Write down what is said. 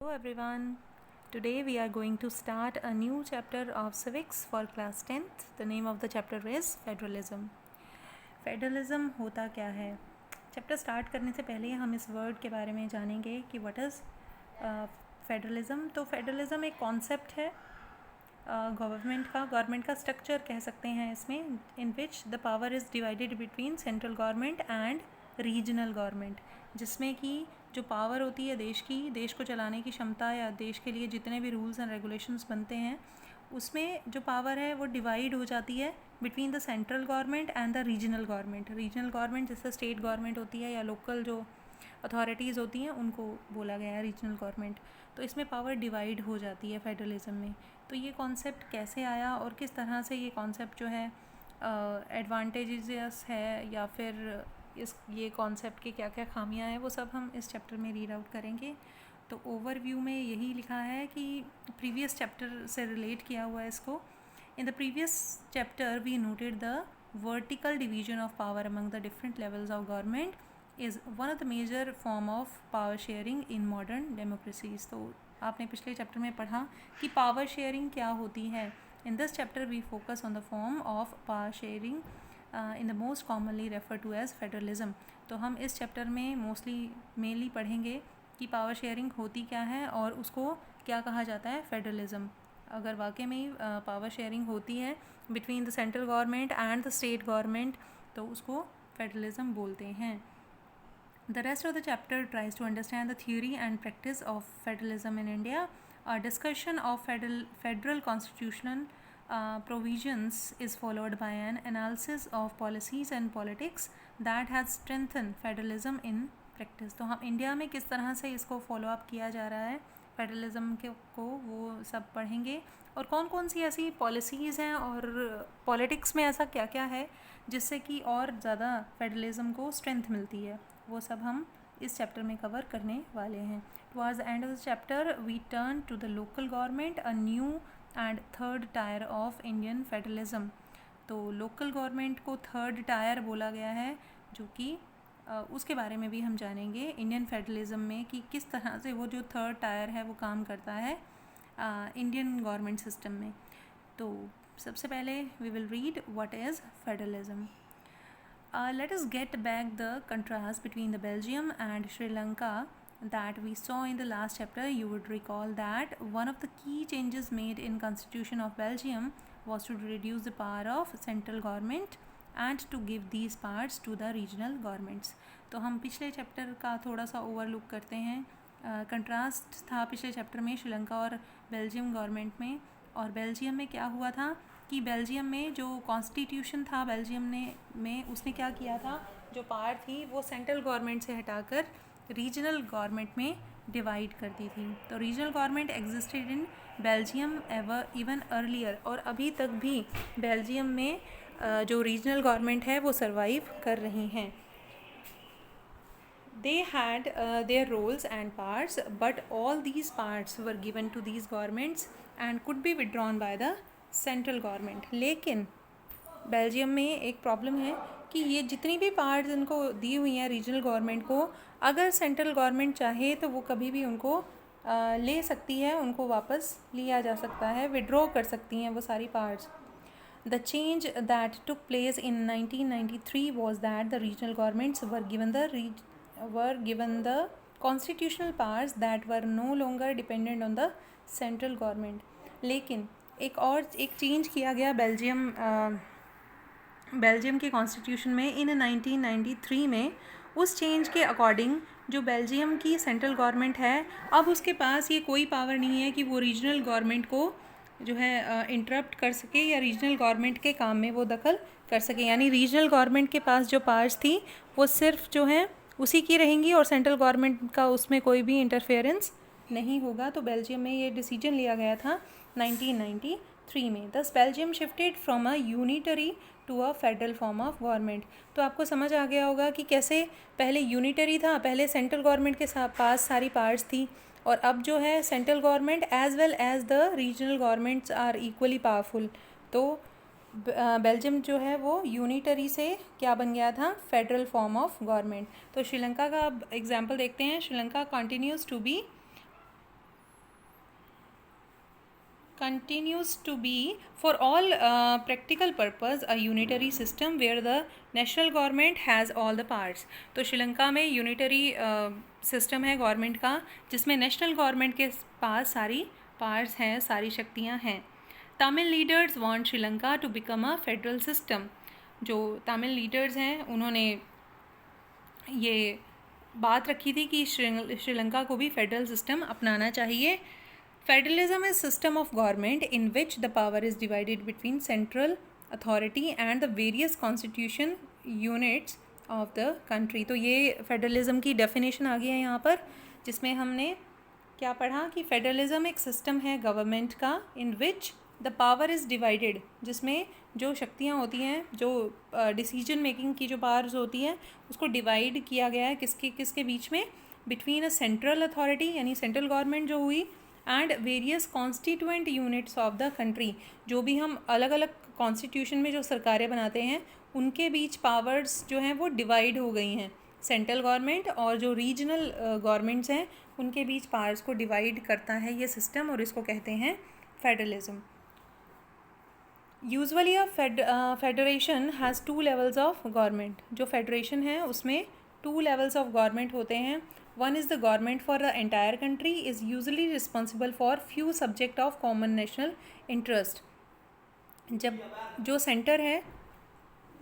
Hello everyone. Today we are going to start a new chapter of civics for class 10th. The name of the chapter is Federalism. Federalism होता क्या है? Chapter start करने से पहले हम इस word के बारे में जानेंगे कि व्हाट इज़ फेडरलिज़म. तो फेडरलिज़म एक कॉन्सेप्ट है गवर्नमेंट का स्ट्रक्चर कह सकते हैं इसमें, in which the power is divided between central government and regional government, जिसमें कि जो पावर होती है देश को चलाने की क्षमता या देश के लिए जितने भी रूल्स एंड रेगुलेशंस बनते हैं उसमें जो पावर है वो डिवाइड हो जाती है between the central government and the regional government जैसे स्टेट गवर्नमेंट होती है या लोकल जो अथॉरिटीज़ होती हैं उनको बोला गया है रीजनल गवर्नमेंट. तो इसमें पावर डिवाइड हो जाती है फेडरलिज्म में. तो ये कॉन्सेप्ट कैसे आया और किस तरह से ये कॉन्सेप्ट जो है एडवांटेजेस है या फिर ये कॉन्सेप्ट की क्या क्या खामियां हैं वो सब हम इस चैप्टर में रीड आउट करेंगे. तो ओवरव्यू में यही लिखा है कि प्रीवियस चैप्टर से रिलेट किया हुआ है इसको. In the previous chapter we noted the vertical division of power among the different levels of government is one of the major form of power sharing in modern democracies. तो आपने पिछले chapter में पढ़ा कि पावर शेयरिंग क्या होती है. In this chapter we focus on the form of power sharing in the most commonly refer to as federalism. तो हम इस चैप्टर में मेनली पढ़ेंगे कि पावर शेयरिंग होती क्या है और उसको क्या कहा जाता है फेडरलिज्म. अगर वाकई में पावर शेयरिंग होती है between the central government and the state government तो उसको फेडरलिज्म बोलते हैं. The rest of the chapter tries to understand the theory and practice of federalism in India. A discussion of federal constitutional provisions is followed by an analysis of policies and politics that has strengthened federalism in practice. तो हम India में किस तरह से इसको follow up किया जा रहा है फेडरलिज्म को वो सब पढ़ेंगे और कौन कौन सी ऐसी पॉलिसीज़ हैं और पॉलिटिक्स में ऐसा क्या क्या है जिससे कि और ज़्यादा फेडरलिज्म को स्ट्रेंथ मिलती है, वो सब हम इस चैप्टर में कवर करने वाले हैं. Towards the end of the chapter we turn to the local government, a new and third tier of Indian federalism. तो लोकल गवर्नमेंट को थर्ड टायर बोला गया है जो कि उसके बारे में भी हम जानेंगे इंडियन फेडरलिज्म में कि किस तरह से वो जो थर्ड टायर है वो काम करता है इंडियन गवर्नमेंट सिस्टम में. तो सबसे पहले we will read what is federalism. Let us get back the contrast between the Belgium and Sri Lanka that we saw in the last chapter. You would recall that one of the key changes made in Constitution of Belgium was to reduce the power of central government and to give these powers to the regional governments. तो हम पिछले chapter का थोड़ा सा overlook करते हैं. Contrast था पिछले चैप्टर में श्रीलंका और बेल्जियम गवर्नमेंट में. और बेल्जियम में क्या हुआ था कि बेल्जियम में जो कॉन्स्टिट्यूशन था बेल्जियम में उसने क्या किया था, जो पावर थी वो सेंट्रल गवर्नमेंट से हटाकर रीजनल गवर्नमेंट में डिवाइड कर दी थी. तो regional government existed in Belgium even earlier, और अभी तक भी बेल्जियम में जो रीजनल गवर्नमेंट है वो सर्वाइव कर रही हैं. They had their roles and parts, but all these parts were given to these governments and could be withdrawn by the central government. लेकिन बेल्जियम में एक प्रॉब्लम है कि ये जितनी भी पार्ट्स इनको दी हुई हैं रीजनल गवर्नमेंट को, अगर सेंट्रल गवर्नमेंट चाहे तो वो कभी भी उनको ले सकती है, उनको वापस लिया जा सकता है, विड्रॉ कर सकती हैं वो सारी parts. The change that took place in 1993 was that the regional governments were given the constitutional powers that were no longer dependent on the central government. लेकिन एक चेंज किया गया बेल्जियम के कॉन्स्टिट्यूशन में इन 1993 में. उस चेंज के अकॉर्डिंग जो बेल्जियम की सेंट्रल गवर्नमेंट है अब उसके पास ये कोई पावर नहीं है कि वो रीजनल गवर्नमेंट को जो है इंटरप्ट कर सके या रीजनल गवर्नमेंट के काम में वो दखल कर सके. यानी रीजनल गवर्नमेंट के पास जो पावर्स थी वो सिर्फ जो है उसी की रहेंगी और सेंट्रल गवर्नमेंट का उसमें कोई भी इंटरफेरेंस नहीं होगा. तो बेल्जियम में ये डिसीजन लिया गया था 1993 में. Thus Belgium shifted from a unitary to a federal form of government. तो आपको समझ आ गया होगा कि कैसे पहले यूनिटरी था, पहले सेंट्रल गवर्नमेंट के पास सारी पावर्स थी, और अब जो है central government as well as the regional governments are equally powerful. तो बेल्जियम जो है वो यूनिटरी से क्या बन गया था, फेडरल फॉर्म ऑफ गवर्नमेंट. तो श्रीलंका का अब एग्जाम्पल देखते हैं. Sri Lanka continues to be continues to be for all practical purpose a unitary system where the national government has all the parts. तो श्रीलंका में यूनिटरी सिस्टम है गवर्नमेंट का, जिसमें नेशनल गवर्नमेंट के पास सारी पार्ट्स हैं, सारी शक्तियां हैं. Tamil leaders want Sri Lanka to become a federal system. जो तमिल लीडर्स हैं उन्होंने ये बात रखी थी कि श्रीलंका को भी फेडरल सिस्टम अपनाना चाहिए. Federalism is system of government in which the power is divided between central authority and the various constitution units of the country. तो ये फेडरलिज्म की डेफिनेशन आ गई है यहाँ पर, जिसमें हमने क्या पढ़ा कि फेडरलिज्म एक सिस्टम है गवर्नमेंट का in which the power is divided, जिसमें जो शक्तियाँ होती हैं, जो डिसीजन मेकिंग की जो पावर्स होती हैं, उसको डिवाइड किया गया है किसके बीच में, बिटवीन अ सेंट्रल अथॉरिटी यानी सेंट्रल गवर्नमेंट जो हुई and various constituent units of the country. जो भी हम अलग अलग कॉन्स्टिट्यूशन में जो सरकारें बनाते हैं उनके बीच पावर्स जो हैं वो डिवाइड हो गई हैं. सेंट्रल गवर्नमेंट और जो रीजनल गवर्नमेंट्स हैं उनके बीच पावर्स को डिवाइड करता है ये सिस्टम, और इसको कहते हैं federalism. Usually a federation has 2 levels of government. जो फेडरेशन है उसमें 2 लेवल्स ऑफ गवर्नमेंट होते हैं. One is the government for the entire country is usually responsible for few subject of common national interest. जब जो सेंटर है